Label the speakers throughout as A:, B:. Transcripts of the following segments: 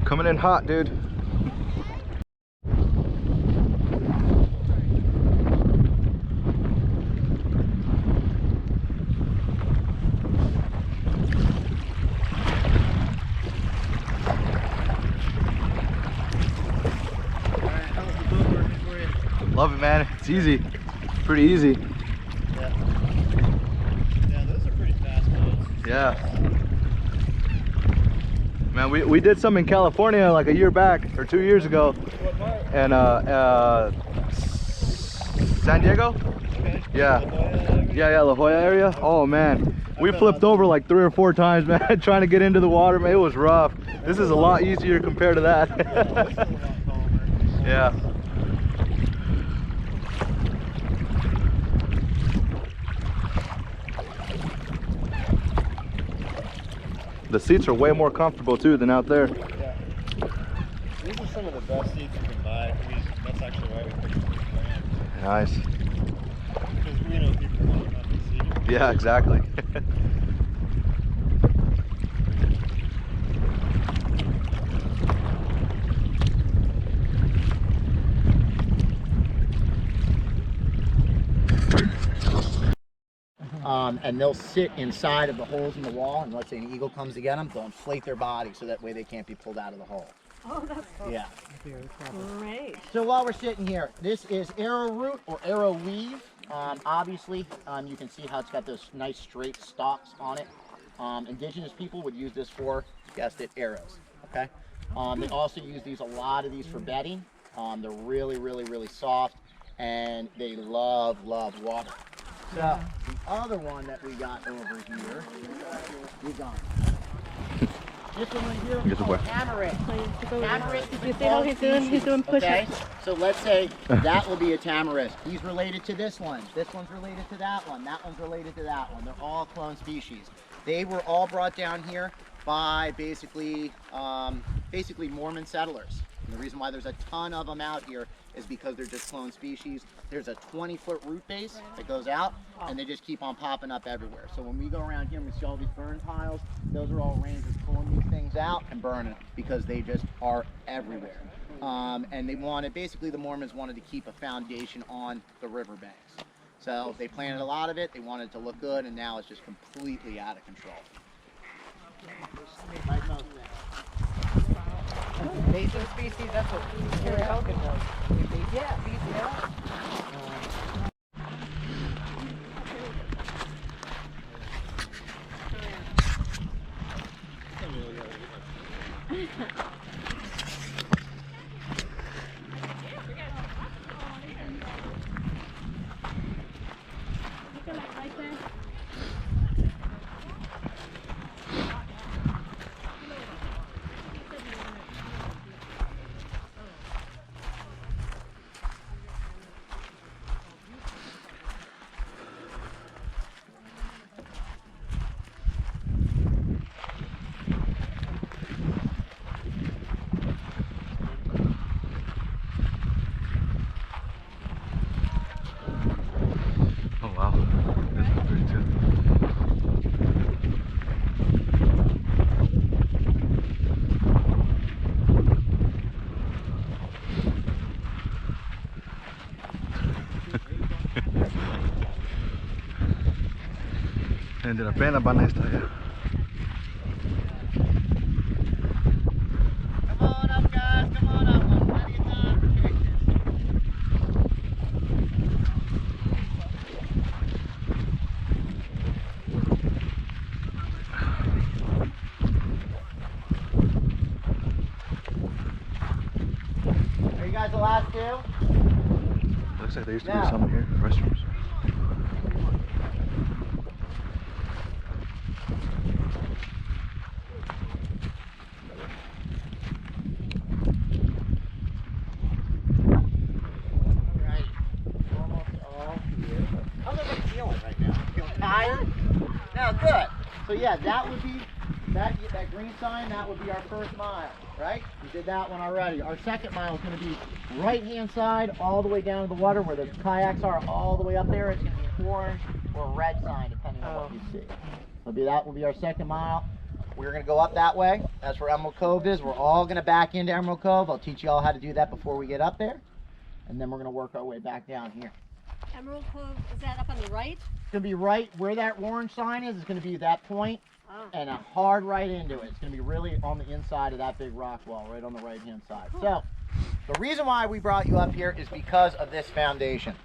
A: Coming in hot, dude. Love it, man. It's easy. Pretty easy.
B: Yeah. Yeah, those are pretty fast boats.
A: Yeah. Man, we did some in California like a year back or 2 years ago.
B: What part?
A: And San Diego?
B: Okay.
A: Yeah, La Jolla area. Oh man, we flipped over like 3 or 4 times, man, trying to get into the water, man. It was rough. This is a lot easier compared to that. Yeah. The seats are way more comfortable too than out there.
B: Yeah. These are some of the best seats you can buy. That's actually why we picked $6 grand.
A: Nice.
B: Because we know people want nothing seated.
A: Yeah, exactly.
C: And they'll sit inside of the holes in the wall, and let's say an eagle comes to get them, they'll inflate their body so that way they can't be pulled out of the hole.
D: Oh, that's cool.
C: Yeah.
D: Great.
C: So while we're sitting here, this is arrow root or arrow weave. Obviously, you can see how it's got those nice straight stalks on it. Indigenous people would use this for, guessed it, arrows. Okay. They also use a lot of these for bedding. They're really, really, really soft, and they love water. So the other one that we got over here, we got this one right here.
A: Get the way.
C: Tamarisk.
D: You see how he's doing push-ups.
C: Okay, so let's say that will be a tamarisk. He's related to this one. This one's related to that one. That one's related to that one. They're all clone species. They were all brought down here by basically Mormon settlers. And the reason why there's a ton of them out here is because they're just clone species. There's a 20-foot root base that goes out, and they just keep on popping up everywhere. So when we go around here and we see all these burn piles, those are all rangers pulling these things out and burning because they just are everywhere. And they wanted, basically the Mormons wanted to keep a foundation on the riverbanks. So they planted a lot of it, they wanted it to look good, and now it's just completely out of control.
E: Invasive species, that's what Gary Hogan knows. Yeah,
A: Oh wow, this one's pretty too. Hindi na pena ba na esta ya?
C: Come on up, guys, come on up. I'm plenty of time to fix this. Are you guys the last two?
A: Looks like there used to
C: Yeah.
A: be some here, restrooms.
C: Right. Almost all here. How's everybody feeling right now? Feeling tired? No, good. So yeah, that would be that green sign, that would be our first mile, right? We did that one already. Our second mile is going to be right hand side all the way down to the water where the kayaks are, all the way up there. It's going to be an orange or a red sign depending on what you see. That will be our second mile. We're going to go up that way. That's where Emerald Cove is. We're all going to back into Emerald Cove. I'll teach you all how to do that before we get up there. And then we're going to work our way back down here.
D: Emerald Cove, is that up on the right?
C: It's going to be right where that orange sign is. It's going to be that point and a hard right into it. It's going to be really on the inside of that big rock wall, right on the right hand side.
D: Cool.
C: So the reason why we brought you up here is because of this foundation.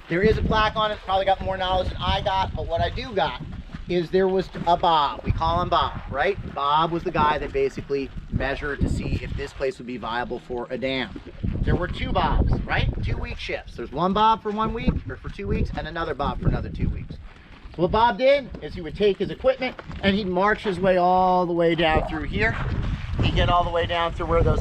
C: There is a plaque on it. It's probably got more knowledge than I got, but what I do got is there was a Bob. We call him Bob, right? Bob was the guy that basically measured to see if this place would be viable for a dam. There were two Bobs, right? 2 week shifts. There's one Bob for 1 week or for 2 weeks and another Bob for another 2 weeks. So what Bob did is he would take his equipment and he'd march his way all the way down through here. He'd get all the way down to where those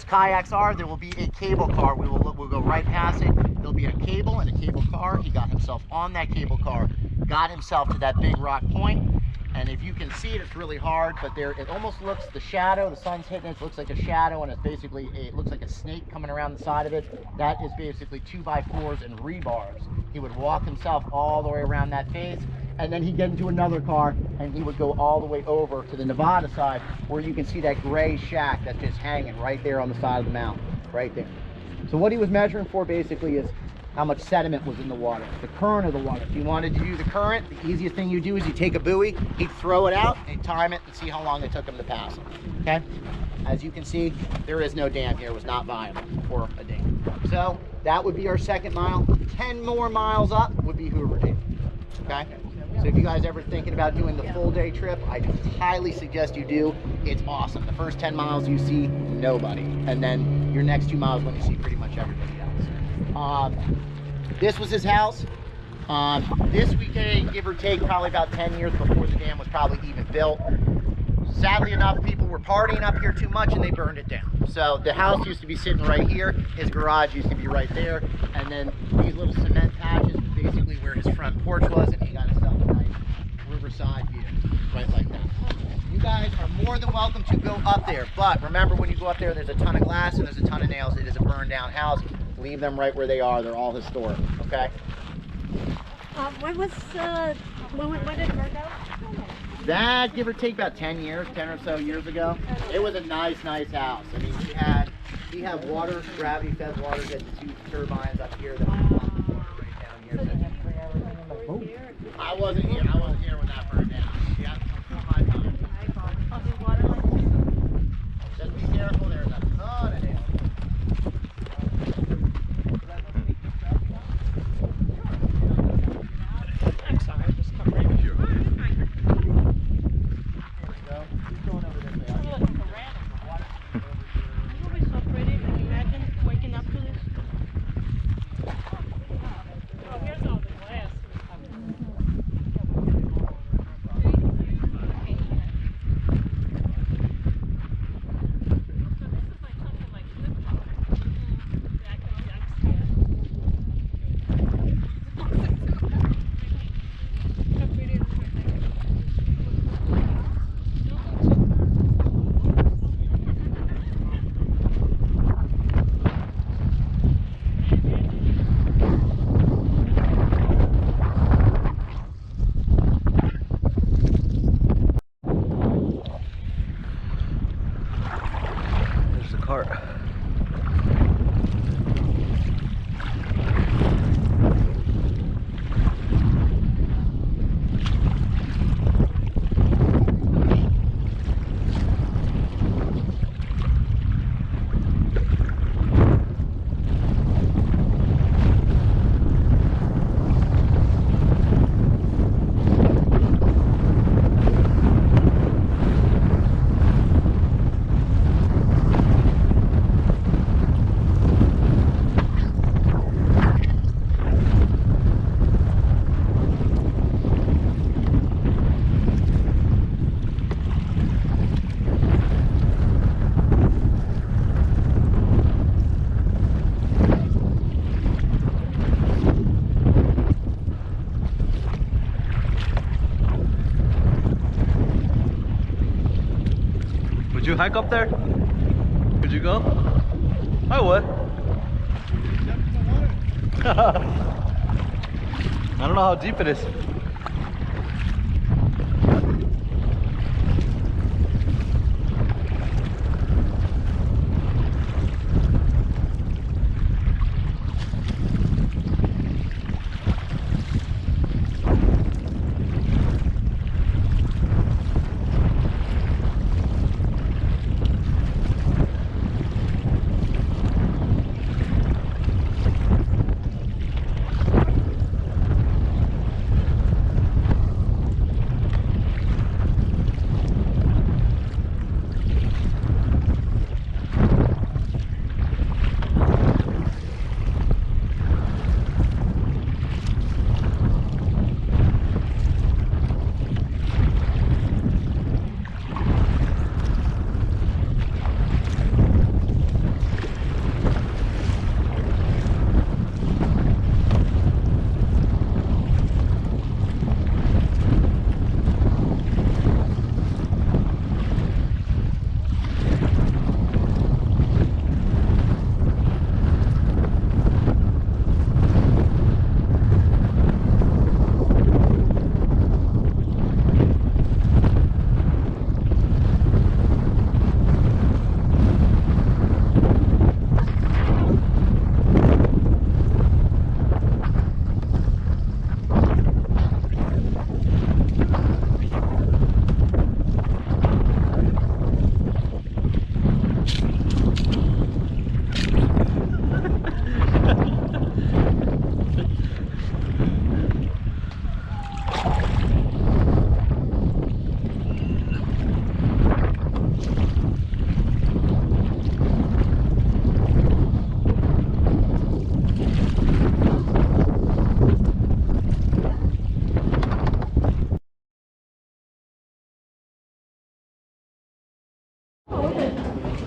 C: kayaks are. There will be a cable car. We'll go right past it. There'll be a cable and a cable car. He got himself on that cable car, got himself to that big rock point. And if you can see it, it's really hard, but there it almost looks, the shadow, the sun's hitting it, looks like a shadow, and it's basically, it looks like a snake coming around the side of it. That is basically 2x4s and rebars. He would walk himself all the way around that face, and then he'd get into another car, and he would go all the way over to the Nevada side, where you can see that gray shack that's just hanging right there on the side of the mountain, right there. So what he was measuring for basically is how much sediment was in the water, the current of the water. If you wanted to do the current, the easiest thing you do is you take a buoy, he'd throw it out, and time it and see how long it took him to pass it, okay? As you can see, there is no dam here. It was not viable for a dam. So that would be our second mile. 10 more miles up would be Hoover Dam, okay? So if you guys ever thinking about doing the full day trip, I highly suggest you do. It's awesome. The first 10 miles you see nobody, and then your next 2 miles when you see pretty much everybody else. This was his house. This we came, give or take, probably about 10 years before the dam was probably even built. Sadly enough, people were partying up here too much and they burned it down. So the house used to be sitting right here. His garage used to be right there. And then these little cement patches was basically where his front porch was, and he got himself a nice riverside view, right like that. You guys are more than welcome to go up there, but remember, when you go up there, there's a ton of glass and there's a ton of nails. It is a burned down house. Leave them right where they are. They're all historic, okay?
D: When did it burn down?
C: That, give or take, about 10 years, 10 or so years ago. It was a nice, nice house. I mean, we had We have water, gravity-fed water at the 2 turbines up here that pump the water right down here. I wasn't here. I wasn't here when that burned down. Yeah, before my time. Just be careful. There's a ton of hail.
E: I'm sorry, I just come right here.
C: Here we go. Keep going over this way.
E: You're looking for random.
F: It will be so pretty. Can you imagine waking up to this?
E: Oh, here's all the glass.
A: There's the cart. Would you hike up there? Could you go? I would. I don't know how deep it is.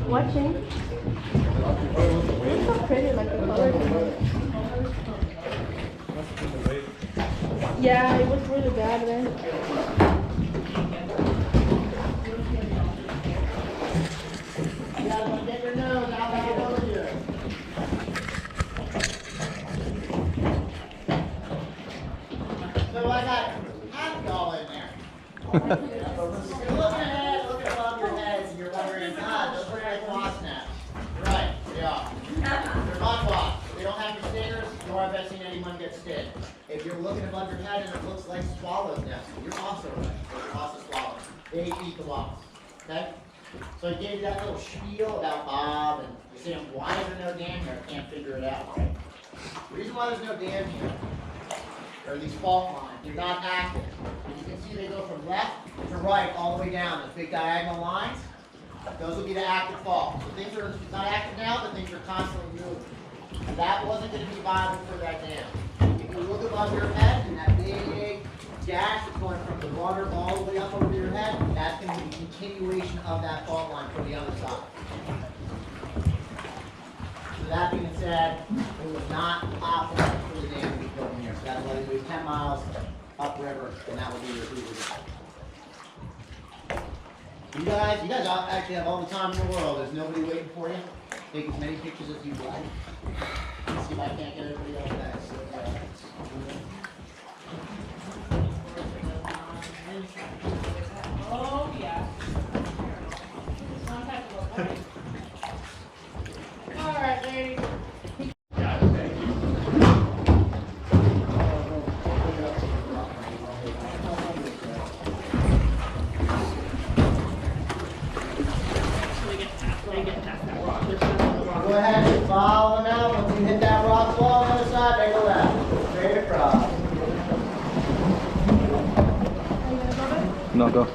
F: Watching. It's so pretty, like the colors. Yeah, it was really bad then.
C: You guys want to get your nose out back over here. So I got alcohol in there. You're looking ahead, looking above your heads, and you're wondering, God, those are like wasp nests. Right, they dangerous, nor have I seen anyone get stung. If you're looking above your head and it looks like swallow's nest, you're also right. They're also swallows. They eat the wasps. Okay? So I gave you that little spiel about Bob, and you're saying, why is there no dam here? I can't figure it out, right? The reason why there's no dam here are these fault lines. They're not active. As you can see, they go from left to right all the way down. Those big diagonal lines, those will be the active fault. So things are not active now, but things are constantly moving. And that wasn't going to be viable for that dam. If you look above your head and that big gash that's going from the water all the way up over your head, that's going to be the continuation of that fault line from the other side. So that being said, it was not optimal for the dam to be built in here. So that's why they moved 10 miles upriver, and that would be your Hoover. You guys actually have all the time in the world. There's nobody waiting for you. Take as many pictures as you'd like. Let's see if I can't get everybody else back.
E: Oh, yeah. All right, lady.
C: Go ahead and follow them out. Once you hit that rock wall on the other side, make a left. Straight across.
A: No, go.